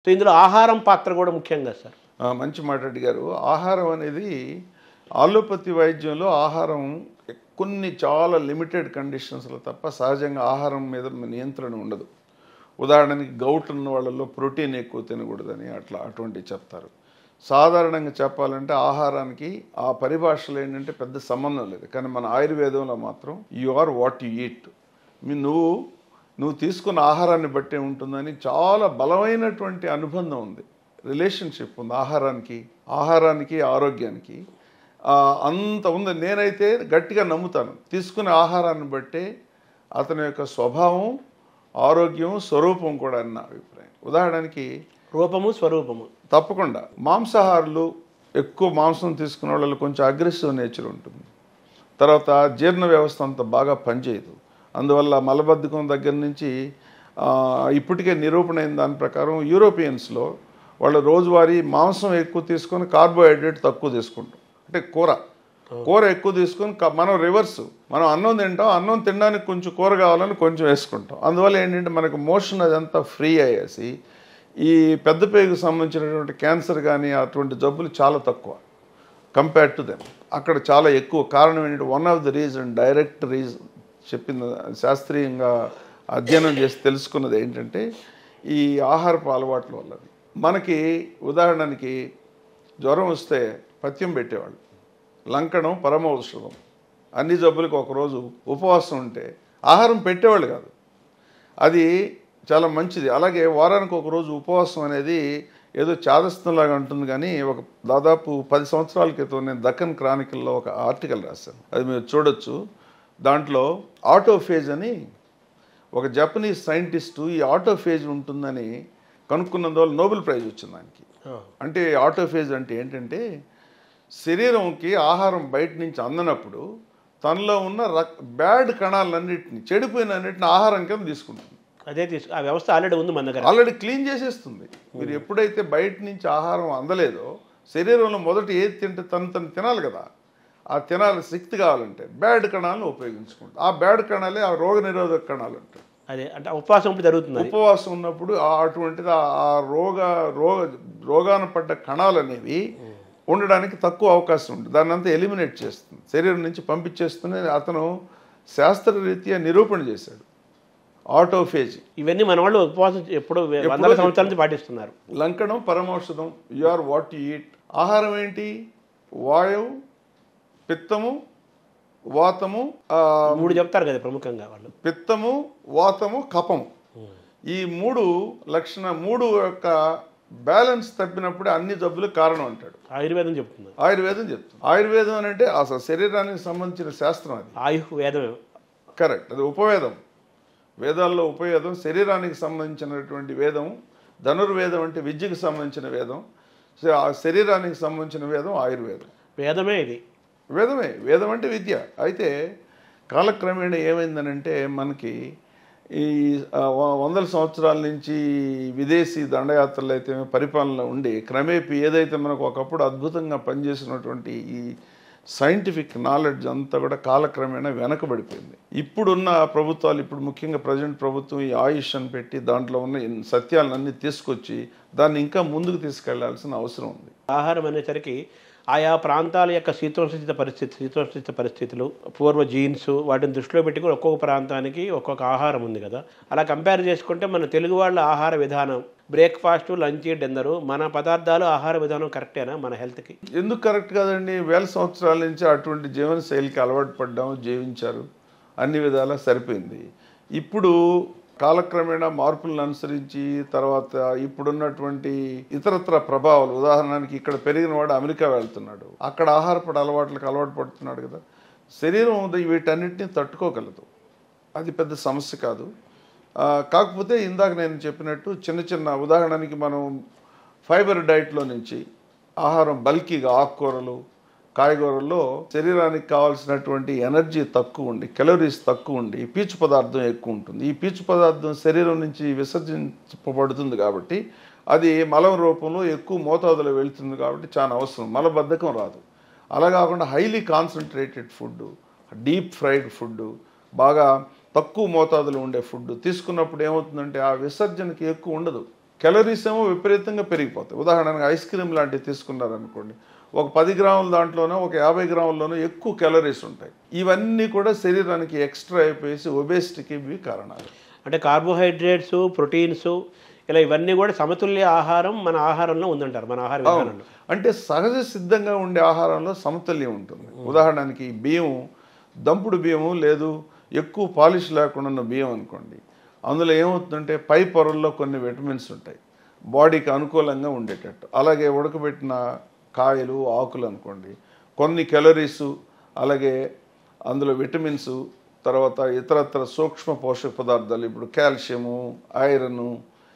So ఇందులో ఆహారం పాత్ర కూడా ముఖ్యంగా సార్. మంచి మాట అడిగారు. ఆహారం అనేది ఆలోపతి వైద్యంలో ఆహారం కొన్ని చాలా లిమిటెడ్ కండిషన్స్లో తప్ప సహజంగా ఆహారం మీద నియంత్రణ ఉండదు. ఉదాహరణకి గౌట్ ఉన్న వాళ్ళలో ప్రోటీన్ ఎక్కువ తినకూడదని అటువంటివి చెప్తారు. సాధారణంగా చెప్పాలంటే ఆహారానికి ఆ పరిభాషలో ఏంటంటే పెద్ద సంబంధం లేదు. కానీ మన ఆయుర్వేదంలో మాత్రం you are what you eat. నువ్వు తీసుకున్న ఆహారాన్ని బట్టే ఉంటుందని చాలా బలమైనటువంటి అనుబంధం ఉంది, రిలేషన్షిప్ ఉంది ఆహారానికి ఆరోగ్యానికి. అంత ఉంది. నేనైతే గట్టిగా నమ్ముతాను, తీసుకునే ఆహారాన్ని బట్టే అతని యొక్క స్వభావం, ఆరోగ్యం, స్వరూపం కూడా అని నా అభిప్రాయం. ఉదాహరణకి రూపము స్వరూపము తప్పకుండా మాంసాహారులు ఎక్కువ మాంసం తీసుకునే వాళ్ళు కొంచెం అగ్రెసివ్ నేచర్ ఉంటుంది. తర్వాత జీర్ణ వ్యవస్థ అంత బాగా పనిచేయదు. అందువల్ల మలబద్ధకం దగ్గర నుంచి ఇప్పటికే నిరూపణ అయిన దాని ప్రకారం యూరోపియన్స్లో వాళ్ళు రోజువారీ మాంసం ఎక్కువ తీసుకొని కార్బోహైడ్రేట్ తక్కువ తీసుకుంటాం. అంటే కూర ఎక్కువ తీసుకొని మనం రివర్స్, మనం అన్నం తింటాం, అన్నం తినడానికి కొంచెం కూర కావాలని కొంచెం వేసుకుంటాం. అందువల్ల ఏంటంటే మనకు మోషన్ అదంతా ఫ్రీ అయ్యేసి ఈ పెద్ద పేగుకు సంబంధించినటువంటి క్యాన్సర్ కానీ అటువంటి జబ్బులు చాలా తక్కువ కంపేర్ టు దెమ్. అక్కడ చాలా ఎక్కువ. కారణం ఏంటంటే one of the reason, direct reason చెప్పింది శాస్త్రీయంగా అధ్యయనం చేసి తెలుసుకున్నది ఏంటంటే ఈ ఆహారపు అలవాట్ల వల్ల. మనకి ఉదాహరణకి జ్వరం వస్తే పథ్యం పెట్టేవాళ్ళు, లంకణం పరమ ఔషధం. అన్ని జబ్బులకు ఒకరోజు ఉపవాసం ఉంటే ఆహారం పెట్టేవాళ్ళు కాదు, అది చాలా మంచిది. అలాగే వారానికి ఒకరోజు ఉపవాసం అనేది ఏదో చాదస్తంలాగా ఉంటుంది. కానీ దాదాపు 10 సంవత్సరాల క్రితం నేను దక్కన్ క్రానికల్లో ఒక ఆర్టికల్ రాశాను, అది మీరు చూడొచ్చు. దాంట్లో ఆటోఫేజ్ అని ఒక జపనీస్ సైంటిస్టు ఈ ఆటోఫేజ్ ఉంటుందని కనుక్కున్నందువల్ల నోబెల్ ప్రైజ్ వచ్చింది దానికి. అంటే ఆటోఫేజ్ అంటే ఏంటంటే శరీరంకి ఆహారం బయట నుంచి అందనప్పుడు తనలో ఉన్న బ్యాడ్ కణాలన్నింటినీ, చెడిపోయినన్నింటినీ ఆహారం కింద తీసుకుంటుంది. ఆ వ్యవస్థ ఆల్రెడీ ఉంది మన దగ్గర, ఆల్రెడీ క్లీన్ చేసేస్తుంది. మీరు ఎప్పుడైతే బయట నుంచి ఆహారం అందలేదో శరీరంలో మొదట ఏది తింటే తను తినాలి కదా, ఆ తినాలి శక్తి కావాలంటే బ్యాడ్ కణాలను ఉపయోగించుకుంటాం. ఆ బ్యాడ్ కణాలే ఆ రోగ నిరోధక కణాలు అంటారు. అదే అంటే ఉపవాసం జరుగుతుంది. ఉపవాసం ఉన్నప్పుడు అటువంటిది ఆ రోగాన పడ్డ కణాలు అనేవి ఉండడానికి తక్కువ అవకాశం ఉంటుంది. దాన్ని అంతా ఎలిమినేట్ చేస్తుంది, శరీరం నుంచి పంపించేస్తుంది. అతను శాస్త్రరీత్యా నిరూపణ చేశాడు ఆటోఫేజ్. ఇవన్నీ మన వాళ్ళు ఉపవాసం ఎప్పుడు వందల సంవత్సరాల నుంచి పాటిస్తున్నారు. లంకణం పరమౌషధం, you are what you eat. ఆహారం ఏంటి? వాయువు, పిత్తము, వాతము, 3 చెప్తారు కదా ప్రముఖంగా వాళ్ళు. పిత్తము, వాతము, కఫము. ఈ 3 యొక్క బ్యాలెన్స్ తప్పినప్పుడే అన్ని జబ్బులకు కారణం అంటాడు ఆయుర్వేదం చెప్తుంది. ఆయుర్వేదం అని అంటే అసలు శరీరానికి సంబంధించిన శాస్త్రం, అది ఆయుర్వేదం. కరెక్ట్, అది ఉపవేదం. వేదాల్లో ఉపవేదం శరీరానికి సంబంధించినటువంటి వేదం. ధనుర్వేదం అంటే విద్యకు సంబంధించిన వేదం. ఆ శరీరానికి సంబంధించిన వేదం ఆయుర్వేదం. వేదం అంటే విద్య. అయితే కాలక్రమేణా ఏమైందనంటే మనకి ఈ 100 సంవత్సరాల నుంచి విదేశీ దండయాత్రలు అయితే పరిపాలన ఉండి క్రమేపీ ఏదైతే మనకు ఒకప్పుడు అద్భుతంగా పనిచేసినటువంటి ఈ సైంటిఫిక్ నాలెడ్జ్ అంతా కూడా కాలక్రమేణా వెనకబడిపోయింది. ఇప్పుడున్న ప్రభుత్వాలు, ఇప్పుడు ముఖ్యంగా ప్రజెంట్ ప్రభుత్వం ఈ ఆయుష్ అని పెట్టి దాంట్లో ఉన్న సత్యాలన్నీ తీసుకొచ్చి దాన్ని ఇంకా ముందుకు తీసుకెళ్లాల్సిన అవసరం ఉంది. ఆహారం అనేసరికి ఆయా ప్రాంతాల యొక్క శీతోష్ణ పరిస్థితులు, పూర్వ జీన్స్, వాటిని దృష్టిలో పెట్టి కూడా ఒక్కొక్క ప్రాంతానికి ఒక్కొక్క ఆహారం ఉంది కదా. అలా కంపేర్ చేసుకుంటే మన తెలుగు వాళ్ళ ఆహార విధానం, బ్రేక్ఫాస్ట్, లంచ్, డిన్నరు, మన పదార్థాలు, ఆహార విధానం కరెక్టేనా మన హెల్త్కి? ఎందుకు కరెక్ట్ కాదండి? వేల సంవత్సరాల నుంచి అటువంటి జీవన శైలికి అలవాటు పడ్డాము, జీవించారు, అన్ని విధాలా సరిపోయింది. ఇప్పుడు కాలక్రమేణా మార్పులను అనుసరించి తర్వాత ఇప్పుడున్నటువంటి ఇతరత్ర ప్రభావాలు, ఉదాహరణకి ఇక్కడ పెరిగిన వాడు అమెరికా వెళ్తున్నాడు, అక్కడ ఆహారపడ అలవాట్లకు అలవాటు పడుతున్నాడు కదా. శరీరం వీటన్నిటిని తట్టుకోగలదు, అది పెద్ద సమస్య కాదు. కాకపోతే ఇందాక నేను చెప్పినట్టు చిన్న ఉదాహరణకి మనం ఫైబర్ డైట్లో నుంచి ఆహారం బల్కీగా ఆకుకూరలు, కాయగూరల్లో శరీరానికి కావాల్సినటువంటి ఎనర్జీ తక్కువ ఉండి, కెలోరీస్ తక్కువ ఉండి, పీచు పదార్థం ఎక్కువ ఉంటుంది. ఈ పీచు పదార్థం శరీరం నుంచి విసర్జించబడుతుంది కాబట్టి అది మలం రూపంలో ఎక్కువ మోతాదులో వెళ్తుంది కాబట్టి చాలా అవసరం, మలబద్ధకం రాదు. అలా కాకుండా highly concentrated food, deep fried food, బాగా తక్కువ మోతాదులో ఉండే ఫుడ్ తీసుకున్నప్పుడు ఏమవుతుందంటే ఆ విసర్జనకి ఎక్కువ ఉండదు, క్యాలరీస్ ఏమో విపరీతంగా పెరిగిపోతాయి. ఉదాహరణకు ఐస్ క్రీమ్ లాంటివి తీసుకున్నారనుకోండి, ఒక 10 గ్రాముల దాంట్లోనో ఒక 50 గ్రాముల్లోనో ఎక్కువ క్యాలరీస్ ఉంటాయి. ఇవన్నీ కూడా శరీరానికి ఎక్స్ట్రా అయిపోయేసి ఒబేసిటీకి ఇవి కారణాలు. అంటే కార్బోహైడ్రేట్స్, ప్రోటీన్స్ ఇలా ఇవన్నీ కూడా సమతుల్య ఆహారం మన ఆహారంలో ఉందంటారు, మన ఆహార విధానంలో. అంటే సహజ సిద్ధంగా ఉండే ఆహారంలో సమతుల్యం ఉంటుంది. ఉదాహరణకి బియ్యం, దంపుడు బియ్యము లేదు ఎక్కువ పాలిష్ లేకుండా ఉన్న బియ్యం అనుకోండి, అందులో ఏమవుతుందంటే పై పొరల్లో కొన్ని విటమిన్స్ ఉంటాయి బాడీకి అనుకూలంగా ఉండేటట్టు. అలాగే ఉడకబెట్టిన కాయలు, ఆకులు అనుకోండి, కొన్ని క్యాలరీసు, అలాగే అందులో విటమిన్స్, తర్వాత ఇతరత్ర సూక్ష్మ పోషక పదార్థాలు, ఇప్పుడు కాల్షియము, ఐరను,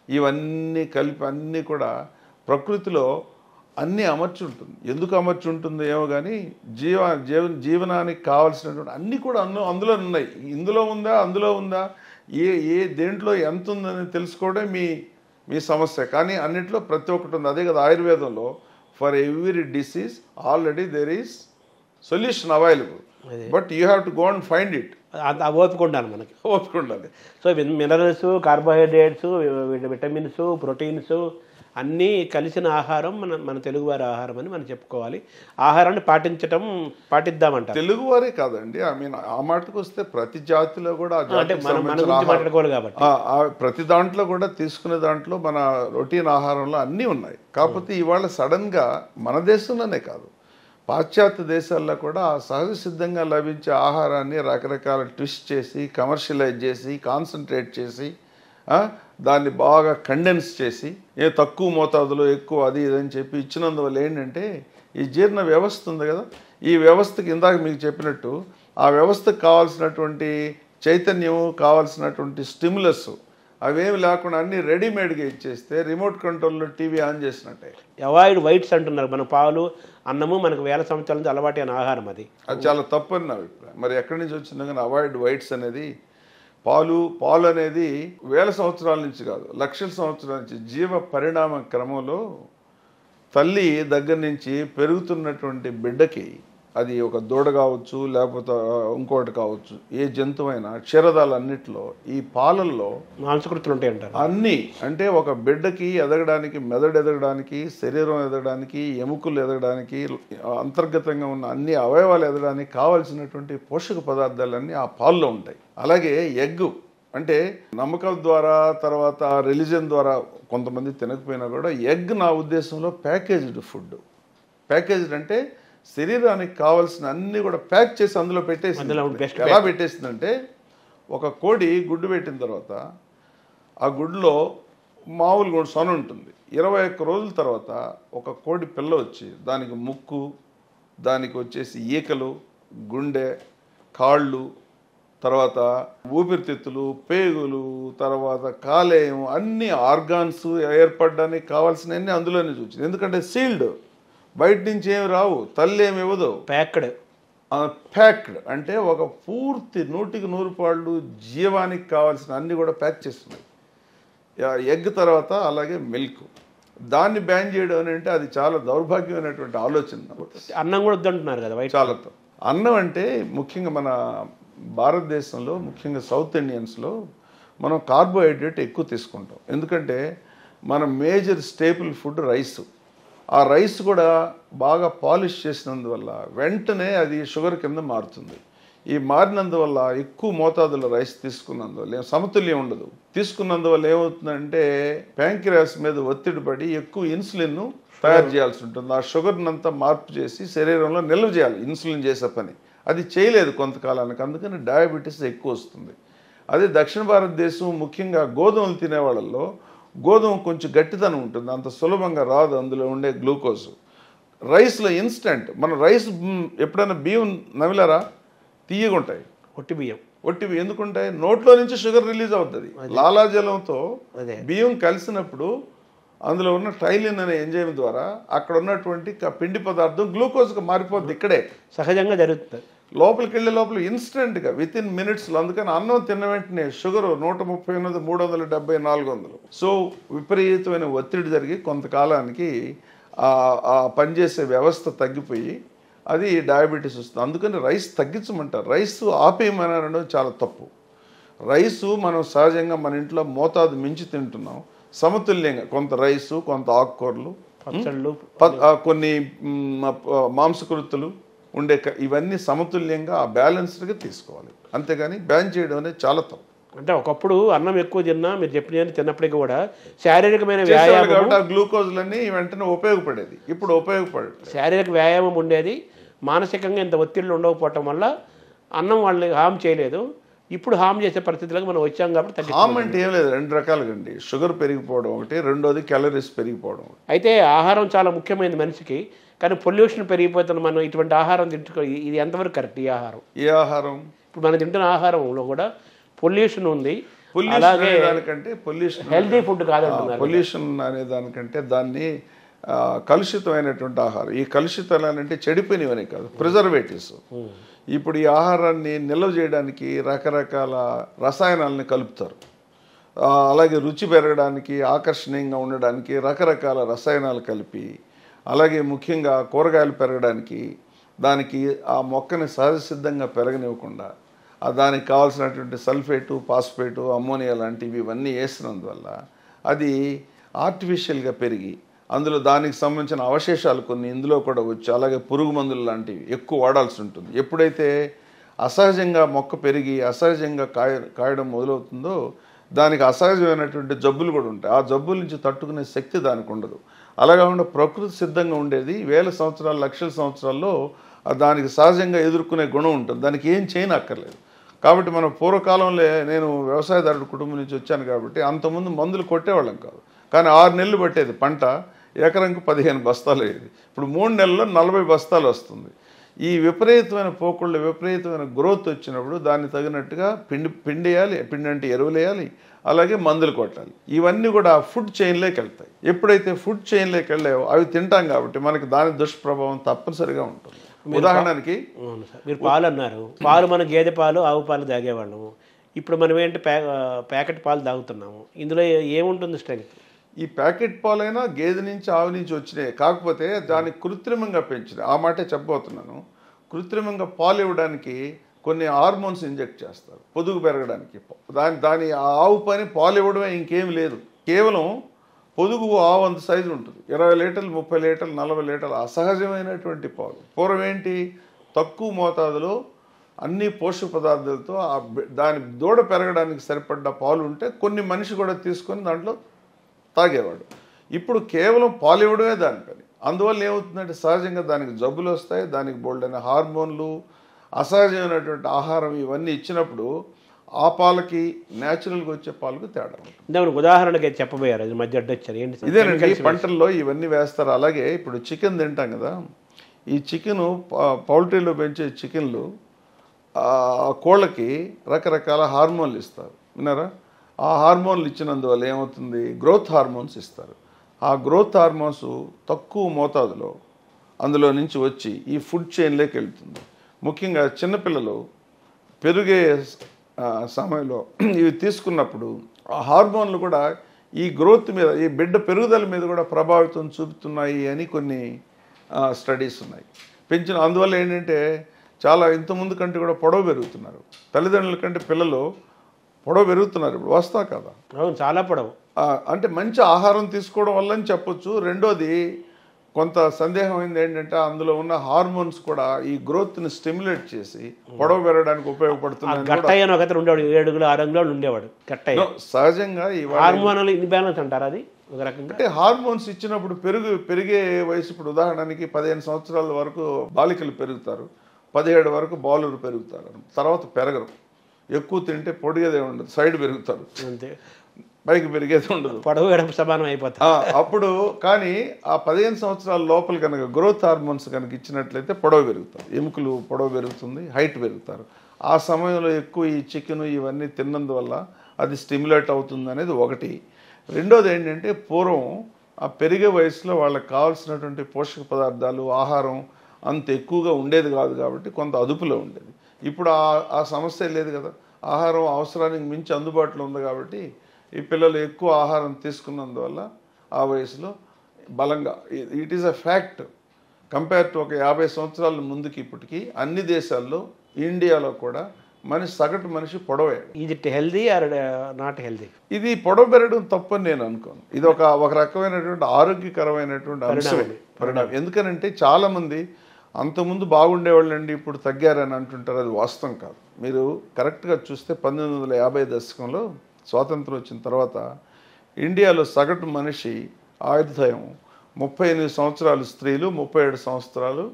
ఇవన్నీ కలిపి అన్నీ కూడా ప్రకృతిలో అన్నీ అమర్చి ఉంటుంది. ఎందుకు అమర్చి ఉంటుందో ఏమో కానీ జీవనానికి కావాల్సినటువంటి అన్నీ కూడా అందులో ఉన్నాయి. ఇందులో ఉందా, అందులో ఉందా, ఏ దేంట్లో ఎంత ఉందని తెలుసుకోవడం మీ సమస్య. కానీ అన్నిట్లో ప్రతి ఒక్కటి ఉంది. అదే కదా ఆయుర్వేదంలో, for every disease already there is solution available, but you have to go and find it. ఓపిక ఉండాలి, మనకి ఓపిక ఉండాలి. So minerals, carbohydrates, vitamins, proteins అన్నీ కలిసిన ఆహారం మన తెలుగువారి ఆహారం అని మనం చెప్పుకోవాలి. ఆహారాన్ని పాటిద్దామంటారు. తెలుగువారే కాదండి, ఐ మీన్ ఆ మాటకు వస్తే ప్రతి జాతిలో కూడా మాట్లాడుకోవాలి కాబట్టి ప్రతి దాంట్లో కూడా తీసుకునే దాంట్లో మన రొటీన్ ఆహారంలో అన్నీ ఉన్నాయి. కాకపోతే ఇవాళ సడన్గా మన దేశంలోనే కాదు, పాశ్చాత్య దేశాల్లో కూడా సహజ సిద్ధంగా లభించే ఆహారాన్ని రకరకాల ట్విస్ట్ చేసి, కమర్షియలైజ్ చేసి, కాన్సన్ట్రేట్ చేసి, దాన్ని బాగా కండెన్స్ చేసి తక్కువ మోతాదులో ఎక్కువ అది ఇదని చెప్పి ఇచ్చినందువల్ల ఏంటంటే ఈ జీర్ణ వ్యవస్థ ఉంది కదా, ఈ వ్యవస్థకి ఇందాక మీకు చెప్పినట్టు ఆ వ్యవస్థకు కావాల్సినటువంటి చైతన్యము, కావాల్సినటువంటి స్టిమ్యులస్ అవేమి లేకుండా అన్నీ రెడీమేడ్గా ఇచ్చేస్తే రిమోట్ కంట్రోల్లో టీవీ ఆన్ చేసినట్టే. అవాయిడ్ వైట్స్ అంటున్నారు. మన పాలు, అన్నము మనకు వేల సంవత్సరాల నుంచి అలవాటు అయిన ఆహారం, అది చాలా తప్పు అని నా అభిప్రాయం. మరి ఎక్కడి నుంచి వచ్చిందో కానీ అవాయిడ్ వైట్స్ అనేది, పాలు అనేది వేల సంవత్సరాల నుంచి కాదు, లక్షల సంవత్సరాల నుంచి జీవ పరిణామ క్రమంలో తల్లి దగ్గర నుంచి పెరుగుతున్నటువంటి బిడ్డకి, అది ఒక దూడ కావచ్చు లేకపోతే ఇంకోటి కావచ్చు, ఏ జంతువైనా క్షీరదాలన్నిటిలో ఈ పాలల్లో మాంసకృతులు ఉంటాయి అంటారు. అన్నీ అంటే ఒక బిడ్డకి ఎదగడానికి, మెదడు ఎదగడానికి, శరీరం ఎదగడానికి, ఎముకలు ఎదగడానికి, అంతర్గతంగా ఉన్న అన్ని అవయవాలు ఎదగడానికి కావాల్సినటువంటి పోషక పదార్థాలన్నీ ఆ పాల్లో ఉంటాయి. అలాగే ఎగ్ అంటే నమ్మకాల ద్వారా, తర్వాత రిలీజన్ ద్వారా కొంతమంది తినకపోయినా కూడా ఎగ్ నా ఉద్దేశంలో ప్యాకేజ్డ్ ఫుడ్. ప్యాకేజ్డ్ అంటే శరీరానికి కావాల్సిన అన్ని కూడా ప్యాక్ చేసి అందులో పెట్టేసింది. ఎలా పెట్టేసిందంటే, ఒక కోడి గుడ్డు పెట్టిన తర్వాత ఆ గుడ్లో మామూలుగా సొన ఉంటుంది. 21 రోజుల తర్వాత ఒక కోడి పిల్ల వచ్చి దానికి ముక్కు, దానికి వచ్చేసి ఈకలు, గుండె, కాళ్ళు, తర్వాత ఊపిరితిత్తులు, పేగులు, తర్వాత కాలేయం, అన్ని ఆర్గాన్స్ ఏర్పడడానికి కావాల్సినవన్నీ అందులోనే చూసింది. ఎందుకంటే సీల్డ్, బయట నుంచి ఏమి రావు, తల్లి ఏమి ఇవ్వదు, ప్యాక్డ్ అంటే ఒక పూర్తి 100కి 100 పాళ్ళు జీవానికి కావాల్సిన అన్ని కూడా ప్యాక్ చేస్తున్నాయి. ఎగ్ తర్వాత అలాగే మిల్క్, దాన్ని బ్యాన్ చేయడం అంటే అది చాలా దౌర్భాగ్యమైనటువంటి ఆలోచన. అన్నం కూడా వద్దంటున్నారు కదా, చాలా అన్నం అంటే ముఖ్యంగా మన భారతదేశంలో, ముఖ్యంగా సౌత్ ఇండియన్స్లో మనం కార్బోహైడ్రేట్ ఎక్కువ తీసుకుంటాం. ఎందుకంటే మన మేజర్ స్టేపుల్ ఫుడ్ రైస్. ఆ రైస్ కూడా బాగా పాలిష్ చేసినందువల్ల వెంటనే అది షుగర్ కింద మారుతుంది. ఈ మారినందువల్ల ఎక్కువ మోతాదులో రైస్ తీసుకున్నందువల్ల సమతుల్యం ఉండదు. తీసుకున్నందువల్ల ఏమవుతుందంటే ప్యాంక్రియాస్ మీద ఒత్తిడి పడి ఎక్కువ ఇన్సులిన్ తయారు చేయాల్సి ఉంటుంది. ఆ షుగర్నంతా మార్పు చేసి శరీరంలో నిల్వ చేయాలి, ఇన్సులిన్ చేసే పని అది చేయలేదు కొంతకాలానికి, అందుకని డయాబెటీస్ ఎక్కువ వస్తుంది. అదే దక్షిణ భారతదేశం ముఖ్యంగా గోధుమలు తినేవాళ్ళల్లో గోధుమ కొంచెం గట్టిదనం ఉంటుంది, అంత సులభంగా రాదు అందులో ఉండే గ్లూకోజ్. రైస్లో ఇన్స్టెంట్, మనం రైస్ ఎప్పుడైనా బియ్యం నమిలారా, తీయగా ఉంటాయి. ఒట్టి ఎందుకుంటాయి, నోట్లో నుంచి షుగర్ రిలీజ్ అవుతుంది. లాలాజలంతో బియ్యం కలిసినప్పుడు అందులో ఉన్న టైలిన్ అనే ఎంజైమ్ ద్వారా అక్కడ ఉన్నటువంటి పిండి పదార్థం గ్లూకోజ్గా మారిపోద్ది. ఇక్కడే సహజంగా జరుగుతుంది. లోపలికి వెళ్ళే లోపల ఇన్స్టెంట్గా విత్ ఇన్ మినిట్స్లో. అందుకని అన్నం తిన్న వెంటనే షుగర్ 138, 370, 400. సో విపరీతమైన ఒత్తిడి జరిగి కొంతకాలానికి ఆ పనిచేసే వ్యవస్థ తగ్గిపోయి అది డయాబెటీస్ వస్తుంది. అందుకని రైస్ తగ్గించమంటారు. రైస్ ఆపేయమనడం చాలా తప్పు. రైసు మనం సహజంగా మన ఇంట్లో మోతాదు మించి తింటున్నాం. సమతుల్యంగా కొంత రైసు, కొంత ఆకుకూరలు, పచ్చళ్ళు, కొన్ని మాంసకృతులు ఉండే ఇవన్నీ సమతుల్యంగా బ్యాలెన్స్డ్గా తీసుకోవాలి. అంతేగాని బ్యాన్ చేయడం అనేది చాలా తప్పు. అంటే ఒకప్పుడు అన్నం ఎక్కువ తిన్నా మీరు చెప్పిన తిన్నప్పటికీ కూడా శారీరకమైన వ్యాయామం కాబట్టి ఆ గ్లూకోజ్లన్నీ వెంటనే ఉపయోగపడేది, ఇప్పుడు ఉపయోగపడేది. శారీరక వ్యాయామం ఉండేది. మానసికంగా ఇంత ఒత్తిళ్ళు ఉండకపోవటం వల్ల అన్నం వాళ్ళని హామ్ చేయలేదు. ఇప్పుడు హామ్ చేసే పరిస్థితులకు మనం వచ్చాం కాబట్టి హామ్ అంటే ఏం లేదు, రెండు రకాలుగా అండి. షుగర్ పెరిగిపోవడం ఒకటి, రెండోది క్యాలరీస్ పెరిగిపోవడం. అయితే ఆహారం చాలా ముఖ్యమైనది మనిషికి. కానీ పొల్యూషన్ పెరిగిపోతున్న మనం ఇటువంటి ఆహారం తింటుకో, ఇది ఎంతవరకు కరెక్ట్? ఈ ఆహారం, ఏ ఆహారం? ఇప్పుడు మనం తింటున్న ఆహారంలో కూడా పొల్యూషన్ ఉంది. అలాగే దానికంటే పొల్యూషన్ హెల్తీ ఫుడ్ కాదంటున్నారు. పొల్యూషన్ అనే దానికంటే దాన్ని కలుషితమైనటువంటి ఆహారం. ఈ కలుషితాలు అంటే చెడిపోయినవని కాదు, ప్రిజర్వేటివ్స్. ఇప్పుడు ఈ ఆహారాన్ని నిల్వ చేయడానికి రకరకాల రసాయనాలని కలుపుతారు. అలాగే రుచి పెరగడానికి, ఆకర్షణీయంగా ఉండడానికి రకరకాల రసాయనాలు కలిపి, అలాగే ముఖ్యంగా కూరగాయలు పెరగడానికి దానికి ఆ మొక్కని సహజసిద్ధంగా పెరగనివ్వకుండా దానికి కావాల్సినటువంటి సల్ఫేటు, ఫాస్ఫేటు, అమ్మోనియా లాంటివి ఇవన్నీ వేసినందువల్ల అది ఆర్టిఫిషియల్గా పెరిగి అందులో దానికి సంబంధించిన అవశేషాలు కొన్ని ఇందులో కూడా వచ్చి, అలాగే పురుగు మందులు లాంటివి ఎక్కువ వాడాల్సి ఉంటుంది. ఎప్పుడైతే అసహజంగా మొక్క పెరిగి అసహజంగా కాయడం మొదలవుతుందో దానికి అసహజమైనటువంటి జబ్బులు కూడా ఉంటాయి. ఆ జబ్బుల నుంచి తట్టుకునే శక్తి దానికి ఉండదు. అలా కాకుండా ప్రకృతి సిద్ధంగా ఉండేది వేల సంవత్సరాలు, లక్షల సంవత్సరాల్లో దానికి సహజంగా ఎదుర్కొనే గుణం ఉంటుంది. దానికి ఏం చేయనక్కర్లేదు. కాబట్టి మన పూర్వకాలంలో, నేను వ్యవసాయదారుడి కుటుంబం నుంచి వచ్చాను కాబట్టి అంతకుముందు మందులు కొట్టేవాళ్ళం కాదు. కానీ 6 నెలలు పట్టేది పంట, ఎకరంకు 15 బస్తాలు అయ్యేది. ఇప్పుడు 3 నెలల్లో 40 బస్తాలు వస్తుంది. ఈ విపరీతమైన పోకుళ్ళు, విపరీతమైన గ్రోత్ వచ్చినప్పుడు దాన్ని తగినట్టుగా పిండేయాలి. పిండి అంటే ఎరువులు వేయాలి, అలాగే మందులు కొట్టాలి. ఇవన్నీ కూడా ఫుడ్ చైన్లోకి వెళ్తాయి. ఎప్పుడైతే ఫుడ్ చైన్లోకి వెళ్ళాయో అవి తింటాం కాబట్టి మనకి దాని దుష్ప్రభావం తప్పనిసరిగా ఉంటుంది. ఉదాహరణకి మీరు పాలు అన్నారు, పాలు మన గేదె పాలు, ఆవు పాలు తాగేవాళ్ళము. ఇప్పుడు మనం ఏంటి ప్యాకెట్ పాలు తాగుతున్నాము. ఇందులో ఏముంటుంది స్ట్రెంగ్త్? ఈ ప్యాకెట్ పాలైనా గేదె నుంచి, ఆవు నుంచి వచ్చినాయి. కాకపోతే దాన్ని కృత్రిమంగా పెంచినాయి. ఆ మాటే చెప్పబోతున్నాను. కృత్రిమంగా పాలు ఇవ్వడానికి కొన్ని హార్మోన్స్ ఇంజెక్ట్ చేస్తారు పొదుగు పెరగడానికి. దాని ఆవు పని పాలు ఇవ్వడమే, ఇంకేం లేదు. కేవలం పొదుగు ఆవు అంత సైజు ఉంటుంది. 20 లీటర్లు, 30 లీటర్లు, 40 లీటర్లు అసహజమైనటువంటి పాలు. పూర్వం ఏంటి, తక్కువ మోతాదులో అన్ని పోషక పదార్థాలతో దాని దూడ పెరగడానికి సరిపడ్డ పాలు ఉంటే కొన్ని మనిషి కూడా తీసుకొని దాంట్లో తాగేవాడు. ఇప్పుడు కేవలం పాలు ఇవ్వడమే దాని పని. అందువల్ల ఏమవుతుందంటే సహజంగా దానికి జబ్బులు వస్తాయి. దానికి బోల్డైన హార్మోన్లు, అసహజమైనటువంటి ఆహారం ఇవన్నీ ఇచ్చినప్పుడు ఆ పాలకి న్యాచురల్గా వచ్చే పాలకు తేడా ఉంటుంది. ఉదాహరణకి చెప్పబోయారు, అది మధ్య అడ్డొచ్చారు. ఏంటి ఇదేనండి, పంటల్లో ఇవన్నీ వేస్తారు. అలాగే ఇప్పుడు చికెన్ తింటాం కదా, ఈ చికెను పౌల్ట్రీలో పెంచే చికెన్లు కోళ్ళకి రకరకాల హార్మోన్లు ఇస్తారు, విన్నారా? ఆ హార్మోన్లు ఇచ్చినందువల్ల ఏమవుతుంది, గ్రోత్ హార్మోన్స్ ఇస్తారు. ఆ గ్రోత్ హార్మోన్స్ తక్కువ మోతాదులో అందులో నుంచి వచ్చి ఈ ఫుడ్ చైన్లోకి వెళ్తుంది. ముఖ్యంగా చిన్నపిల్లలు పెరిగే సమయంలో ఇవి తీసుకున్నప్పుడు ఆ హార్మోన్లు కూడా ఈ గ్రోత్ మీద, ఈ బిడ్డ పెరుగుదల మీద కూడా ప్రభావితం చూపుతున్నాయి అని కొన్ని స్టడీస్ ఉన్నాయి. అందువల్ల ఏంటంటే చాలా ఇంతకుముందు కంటే కూడా పొడవు పెరుగుతున్నారు. తల్లిదండ్రుల కంటే పిల్లలు పొడవు పెరుగుతున్నారు ఇప్పుడు, వస్తా కదా? అవును, చాలా పొడవు. అంటే మంచి ఆహారం తీసుకోవడం వల్ల అని చెప్పొచ్చు. రెండోది కొంత సందేహం అయింది ఏంటంటే అందులో ఉన్న హార్మోన్స్ కూడా ఈ గ్రోత్ని స్టిమ్యులేట్ చేసి పొడవు పెరగడానికి ఉపయోగపడుతున్నాయి. 7 అడుగులు 6 అంగుళాలు ఉండేవాడు గట్టయ్య. సహజంగా ఈ హార్మోనల్ ఇన్బ్యాలెన్స్ అంటారు అది ఒక రకంగా. అంటే హార్మోన్స్ ఇచ్చినప్పుడు పెరిగే వయసు, ఇప్పుడు ఉదాహరణకి 15 సంవత్సరాల వరకు బాలికలు పెరుగుతారు, 17 వరకు బాలురు పెరుగుతారు, తర్వాత పెరగరు. ఎక్కువ తింటే పొడిగేదే ఉండదు, సైడ్ పెరుగుతారు, అంతే, పైకి పెరిగేది ఉండదు, పొడవు సమానం అయిపోతుంది అప్పుడు. కానీ ఆ 15 సంవత్సరాల లోపల కనుక గ్రోత్ హార్మోన్స్ కనుక ఇచ్చినట్లయితే పొడవు పెరుగుతారు, ఎముకలు పొడవు పెరుగుతుంది, హైట్ పెరుగుతారు. ఆ సమయంలో ఎక్కువ ఈ చికెన్ ఇవన్నీ తిన్నందువల్ల అది స్టిమ్యులేట్ అవుతుంది అనేది ఒకటి. రెండోది ఏంటంటే పూర్వం ఆ పెరిగే వయసులో వాళ్ళకి కావాల్సినటువంటి పోషక పదార్థాలు, ఆహారం అంత ఎక్కువగా ఉండేది కాదు కాబట్టి కొంత అదుపులో ఉండేది. ఇప్పుడు ఆ సమస్య లేదు కదా. ఆహారం అవసరానికి మించి అందుబాటులో ఉంది కాబట్టి ఈ పిల్లలు ఎక్కువ ఆహారం తీసుకున్నందువల్ల ఆ వయసులో బలంగా, it is a fact. Compare to ఒక 50 సంవత్సరాల ముందుకి ఇప్పటికీ అన్ని దేశాల్లో, ఇండియాలో కూడా సగటు మనిషి పొడవాడు. Is it healthy or not healthy? ఇది పొడవ పెరగడం తప్పని నేను అనుకోను. ఇది ఒక రకమైనటువంటి ఆరోగ్యకరమైనటువంటి పరిణామం. ఎందుకనంటే చాలామంది అంతకుముందు బాగుండేవాళ్ళండి ఇప్పుడు తగ్గారని అంటుంటారు. అది వాస్తవం కాదు. మీరు కరెక్ట్గా చూస్తే 1950 దశకంలో స్వాతంత్రం వచ్చిన తర్వాత ఇండియాలో సగటు మనిషి ఆయుర్దాయం 38 సంవత్సరాలు స్త్రీలు, 37 సంవత్సరాలు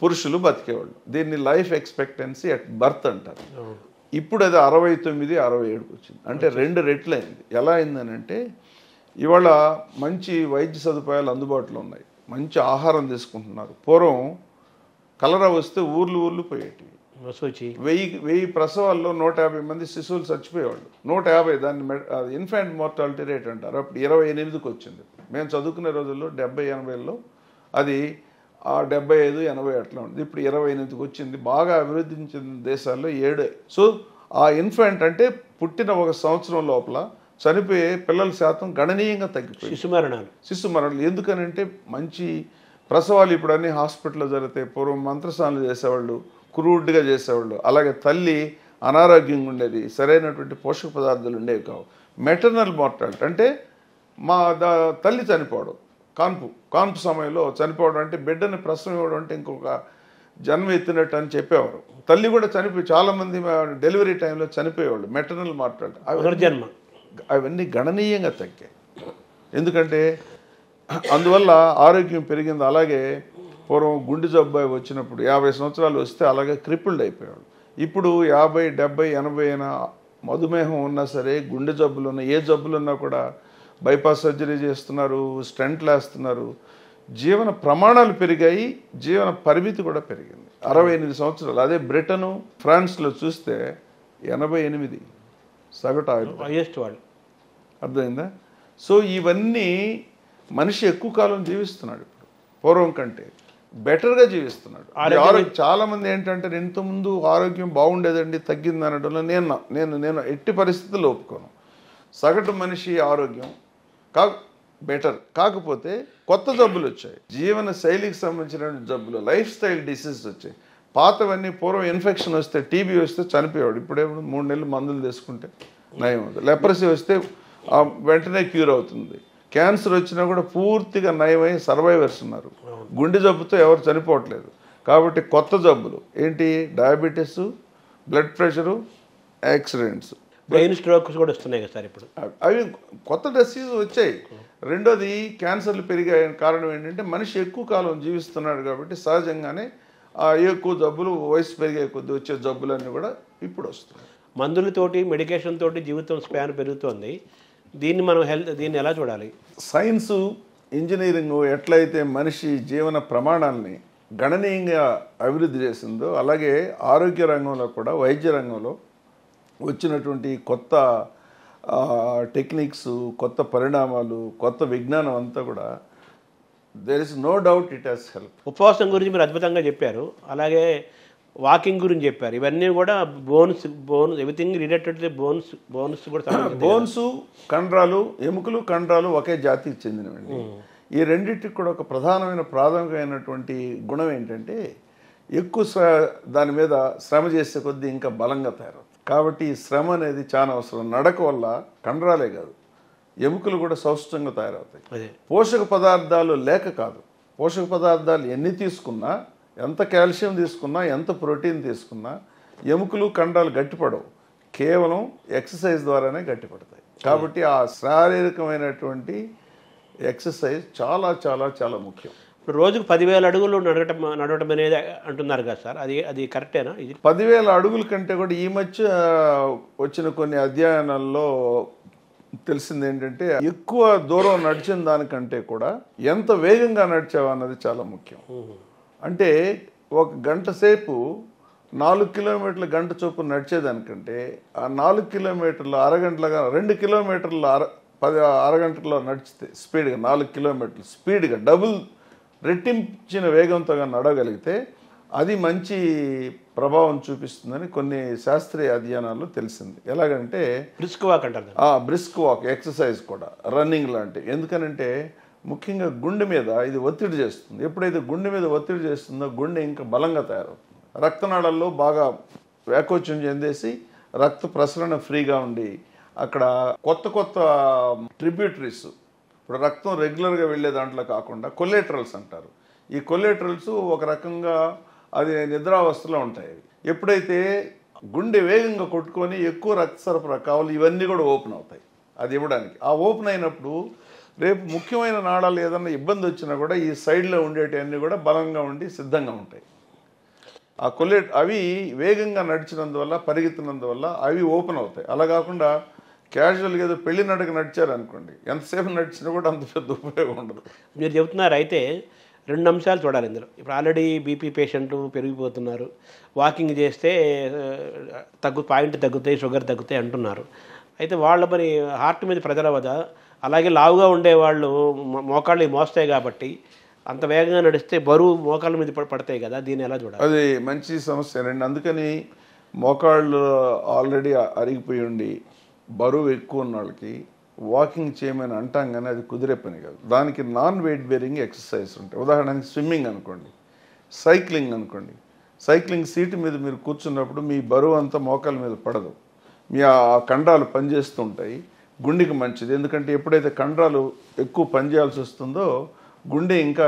పురుషులు బతికేవాళ్ళు. దీన్ని లైఫ్ ఎక్స్పెక్టెన్సీ అట్ బర్త్ అంటారు. ఇప్పుడు అది 69, 67కి వచ్చింది. అంటే 2 రెట్లు అయింది. ఎలా అయిందనంటే ఇవాళ మంచి వైద్య సదుపాయాలు అందుబాటులో ఉన్నాయి, మంచి ఆహారం తీసుకుంటున్నారు. పూర్వం కలరా వస్తే ఊర్లు పోయేటివి. 1000 ప్రసవాల్లో 150 మంది శిశువులు చచ్చిపోయేవాళ్ళు. 150 దాన్ని ఇన్ఫాంట్ మార్టాలిటీ రేట్ అంటారు. అప్పుడు 28కి వచ్చింది. మేము చదువుకునే రోజుల్లో 70-80లో అది 75-80 అట్లా ఉంది. ఇప్పుడు 28కి వచ్చింది. బాగా అభివృద్ధి చెందిన దేశాల్లో 7. సో ఆ ఇన్ఫాంట్ అంటే పుట్టిన 1 సంవత్సరం లోపల చనిపోయే పిల్లల శాతం గణనీయంగా తగ్గిపోయింది. శిశు మరణాలు ఎందుకనంటే మంచి ప్రసవాలు ఇప్పుడు అన్ని హాస్పిటల్లో జరుగుతాయి. పూర్వం మంత్రస్నానాలు చేసేవాళ్ళు, క్రూడ్గా చేసేవాళ్ళు. అలాగే తల్లి అనారోగ్యంగా ఉండేది, సరైనటువంటి పోషక పదార్థాలు ఉండేవి కావు. మెటర్నల్ మార్టాలిటీ అంటే తల్లి చనిపోవడం, కాన్పు సమయంలో చనిపోవడం అంటే బిడ్డని ప్రసవం ఇవ్వడం అంటే ఇంకొక జన్మ ఎత్తినట్టు అని చెప్పేవారు. తల్లి కూడా చాలామంది డెలివరీ టైంలో చనిపోయేవాళ్ళు. మెటర్నల్ మార్టాలిటీ అవన్నీ గణనీయంగా తగ్గాయి. ఎందుకంటే అందువల్ల ఆరోగ్యం పెరిగింది. అలాగే పూర్వం గుండె జబ్బు వచ్చినప్పుడు 50 సంవత్సరాలు వస్తే అలాగే క్రిపుల్డ్ అయిపోయాడు. ఇప్పుడు 50, 70, 80 అయినా మధుమేహం ఉన్నా సరే, గుండె జబ్బులు ఉన్నా, ఏ జబ్బులు ఉన్నా కూడా బైపాస్ సర్జరీ చేస్తున్నారు, స్టెంట్లు వేస్తున్నారు. జీవన ప్రమాణాలు పెరిగాయి, జీవన పరిమితి కూడా పెరిగింది. 68 సంవత్సరాలు. అదే బ్రిటను, ఫ్రాన్స్లో చూస్తే 88 సగటు ఆయుర్దాయం. అర్థమైందా? సో ఇవన్నీ మనిషి ఎక్కువ కాలం జీవిస్తున్నాడు ఇప్పుడు పూర్వం కంటే, బెటర్గా జీవిస్తున్నాడు. చాలామంది ఏంటంటే ఇంతకుముందు ఆరోగ్యం బాగుండేదండి తగ్గింది అనడంలో నేను ఎట్టి పరిస్థితుల్లో ఒప్పుకోను. సగటు మనిషి ఆరోగ్యం బెటర్. కాకపోతే కొత్త జబ్బులు వచ్చాయి, జీవన శైలికి సంబంధించిన జబ్బులు, లైఫ్ స్టైల్ డిసీజెస్ వచ్చాయి. పాతవన్నీ పూర్వం ఇన్ఫెక్షన్ వస్తే, టీబీ వస్తే చనిపోయాడు. ఇప్పుడేమో 3 నెలలు మందులు తీసుకుంటే నయం అవుతుంది. లెప్రసీ వస్తే వెంటనే క్యూర్ అవుతుంది. క్యాన్సర్ వచ్చినా కూడా పూర్తిగా నయమై సర్వైవర్స్ ఉన్నారు. గుండె జబ్బుతో ఎవరు చనిపోవట్లేదు. కాబట్టి కొత్త జబ్బులు ఏంటి? Diabetes, blood pressure, accidents, brain strokes కూడా వస్తున్నాయి కదా సార్ ఇప్పుడు. అవి కొత్త డిసీజ్ వచ్చాయి. రెండోది క్యాన్సర్లు పెరిగాయి. కారణం ఏంటంటే మనిషి ఎక్కువ కాలం జీవిస్తున్నాడు కాబట్టి సహజంగానే ఎక్కువ జబ్బులు, వయసు పెరిగే కొద్ది వచ్చే జబ్బులన్నీ కూడా ఇప్పుడు వస్తున్నాయి. మందులతోటి, మెడికేషన్ తోటి జీవితం స్పాన్ పెరుగుతోంది. దీన్ని ఎలా చూడాలి? సైన్సు, ఇంజనీరింగ్ ఎట్లయితే మనిషి జీవన ప్రమాణాలని గణనీయంగా అభివృద్ధి చేసిందో, అలాగే ఆరోగ్య రంగంలో కూడా, వైద్య రంగంలో వచ్చినటువంటి కొత్త టెక్నిక్స్, కొత్త పరిణామాలు, కొత్త విజ్ఞానం అంతా కూడా there is no doubt it has help. ఉపవాసం గురించి మీరు అద్భుతంగా చెప్పారు. అలాగే వాకింగ్ గురించి చెప్పారు. ఇవన్నీ కూడా బోన్స్ ఎవ్రీథింగ్ రిలేటెడ్ బోన్స్ కూడా. బోన్స్, కండరాలు, ఎముకలు, కండరాలు ఒకే జాతికి చెందినవండి. ఈ రెండింటికి కూడా ఒక ప్రాథమికమైనటువంటి గుణం ఏంటంటే ఎక్కువ దాని మీద శ్రమ చేసే కొద్దీ ఇంకా బలంగా తయారవుతుంది. కాబట్టి ఈ శ్రమ అనేది చాలా అవసరం. నడక వల్ల కండరాలే కాదు, ఎముకలు కూడా సౌష్టంగా తయారవుతాయి. పోషక పదార్థాలు లేక కాదు, పోషక పదార్థాలు ఎన్ని తీసుకున్నా, ఎంత కాల్షియం తీసుకున్నా, ఎంత ప్రోటీన్ తీసుకున్నా ఎముకలు, కండరాలు గట్టిపడవు. కేవలం ఎక్సర్సైజ్ ద్వారానే గట్టిపడతాయి. కాబట్టి ఆ శారీరకమైనటువంటి ఎక్సర్సైజ్ చాలా చాలా చాలా ముఖ్యం. ఇప్పుడు రోజుకు 10,000 అడుగులు నడవటం అనేది అంటున్నారు కదా సార్, అది కరెక్టేనా? ఇది 10,000 అడుగుల కంటే కూడా ఈ మధ్య వచ్చిన కొన్ని అధ్యయనాల్లో తెలిసింది ఏంటంటే ఎక్కువ దూరం నడిచిన దానికంటే కూడా ఎంత వేగంగా నడిచావా అన్నది చాలా ముఖ్యం. అంటే 1 గంట సేపు 4 కిలోమీటర్ల గంట చొప్పున నడిచేదానికంటే ఆ 4 కిలోమీటర్లు అరగంటలుగా 2 కిలోమీటర్ల అరగంటలో నడిచితే స్పీడ్గా 4 కిలోమీటర్లు స్పీడ్గా డబుల్ రెట్టించిన వేగంతో నడవగలిగితే అది మంచి ప్రభావం చూపిస్తుందని కొన్ని శాస్త్రీయ అధ్యయనాలు తెలిసింది. ఎలాగంటే బ్రిస్క్ వాక్ అంటారు. బ్రిస్క్ వాక్ ఎక్సర్సైజ్ కూడా, రన్నింగ్ లాంటివి. ఎందుకనంటే ముఖ్యంగా గుండె మీద ఇది ఒత్తిడి చేస్తుంది. ఎప్పుడైతే గుండె మీద ఒత్తిడి చేస్తుందో గుండె ఇంకా బలంగా తయారవుతుంది. రక్తనాళాల్లో బాగా వ్యాకోచం చెందేసి రక్త ప్రసరణ ఫ్రీగా ఉండి అక్కడ కొత్త కొత్త ట్రిబ్యూటరీస్, ఇప్పుడు రక్తం రెగ్యులర్గా వెళ్ళే దాంట్లో కాకుండా కొలేటరల్స్ అంటారు. ఈ కొలేటరల్స్ ఒక రకంగా అది నిద్రావస్థలో ఉంటాయి. ఎప్పుడైతే గుండె వేగంగా కొట్టుకొని ఎక్కువ రక్త సరఫరా కావాలి, ఇవన్నీ కూడా ఓపెన్ అవుతాయి అది ఇవ్వడానికి. ఆ ఓపెన్ అయినప్పుడు రేపు ముఖ్యమైన నాళాలు ఏదన్నా ఇబ్బంది వచ్చినా కూడా ఈ సైడ్లో ఉండేటివన్నీ కూడా బలంగా ఉండి సిద్ధంగా ఉంటాయి. ఆ అవి వేగంగా నడిచినందువల్ల, పరిగెత్తినందువల్ల అవి ఓపెన్ అవుతాయి. అలా కాకుండా క్యాజువల్గా ఏదో పెళ్లి నడక నడిచారు అనుకోండి, ఎంతసేపు నడిచినా కూడా అంత పెద్ద ఉపయోగం ఉండదు. మీరు చెబుతున్నారు. అయితే 2 అంశాలు చూడాలి ఇందులో. ఇప్పుడు ఆల్రెడీ బీపీ పేషెంట్లు పెరిగిపోతున్నారు, వాకింగ్ చేస్తే పాయింట్ తగ్గుతాయి, షుగర్ తగ్గుతాయి అంటున్నారు. అయితే వాళ్ళ మరి హార్ట్ మీద ప్రెజర్ అవ్వదా? అలాగే లావుగా ఉండేవాళ్ళు మోకాళ్ళు మోస్తాయి కాబట్టి అంత వేగంగా నడిస్తే బరువు మోకాళ్ళ మీద పడతాయి కదా, దీన్ని ఎలా చూడాలి? అది మంచి సమస్యనండి. అందుకని మోకాళ్ళు ఆల్రెడీ అరిగిపోయి ఉండి బరువు ఎక్కువ ఉన్న వాళ్ళకి వాకింగ్ చేయమని అంటాం, కానీ అది కుదిరే పని కాదు. దానికి నాన్ వెయిట్ బేరింగ్ ఎక్సర్సైజ్ ఉంటాయి. ఉదాహరణకి స్విమ్మింగ్ అనుకోండి, సైక్లింగ్ అనుకోండి. సైక్లింగ్ సీటు మీద మీరు కూర్చున్నప్పుడు మీ బరువు అంతా మోకాల మీద పడదు, మీ ఆ కండరాలు పనిచేస్తూ ఉంటాయి. గుండెకి మంచిది, ఎందుకంటే ఎప్పుడైతే కండరాలు ఎక్కువ పనిచేయాల్సి వస్తుందో గుండె ఇంకా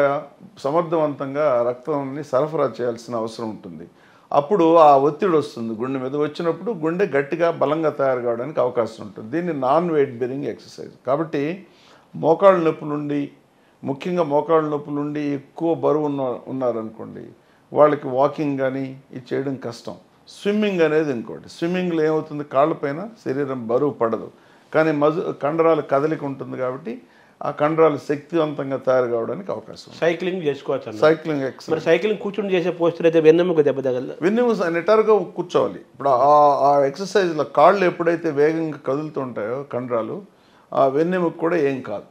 సమర్థవంతంగా రక్తాన్ని సరఫరా చేయాల్సిన అవసరం ఉంటుంది. అప్పుడు ఆ ఒత్తిడి వస్తుంది గుండె మీద, వచ్చినప్పుడు గుండె గట్టిగా బలంగా తయారు కావడానికి అవకాశం ఉంటుంది. దీన్ని నాన్ వెయిట్ బేరింగ్ ఎక్సర్సైజ్. కాబట్టి మోకాళ్ళ నొప్పి నుండి, ముఖ్యంగా మోకాళ్ళ నొప్పి నుండి ఎక్కువ బరువు ఉన్నారనుకోండి, వాళ్ళకి వాకింగ్ కానీ ఇది చేయడం కష్టం. స్విమ్మింగ్ అనేది ఇంకోటి. స్విమ్మింగ్లో ఏమవుతుంది, కాళ్ళపైన శరీరం బరువు పడదు, కానీ కండరాల కదలిక ఉంటుంది కాబట్టి ఆ కండరాలు శక్తివంతంగా తయారు కావడానికి అవకాశం. సైక్లింగ్ చేసుకోవచ్చు. Cycling exercise. సైక్లింగ్ కూర్చుని చేసే పోస్టర్ అయితే వెన్నెముక దెబ్బ తగలదు. వెన్నెముక నిటారుగా కూర్చోవాలి. ఇప్పుడు ఆ ఎక్సర్సైజ్లో కాళ్ళు ఎప్పుడైతే వేగంగా కదులుతుంటాయో కండరాలు, ఆ వెన్నెముక కూడా ఏం కాదు.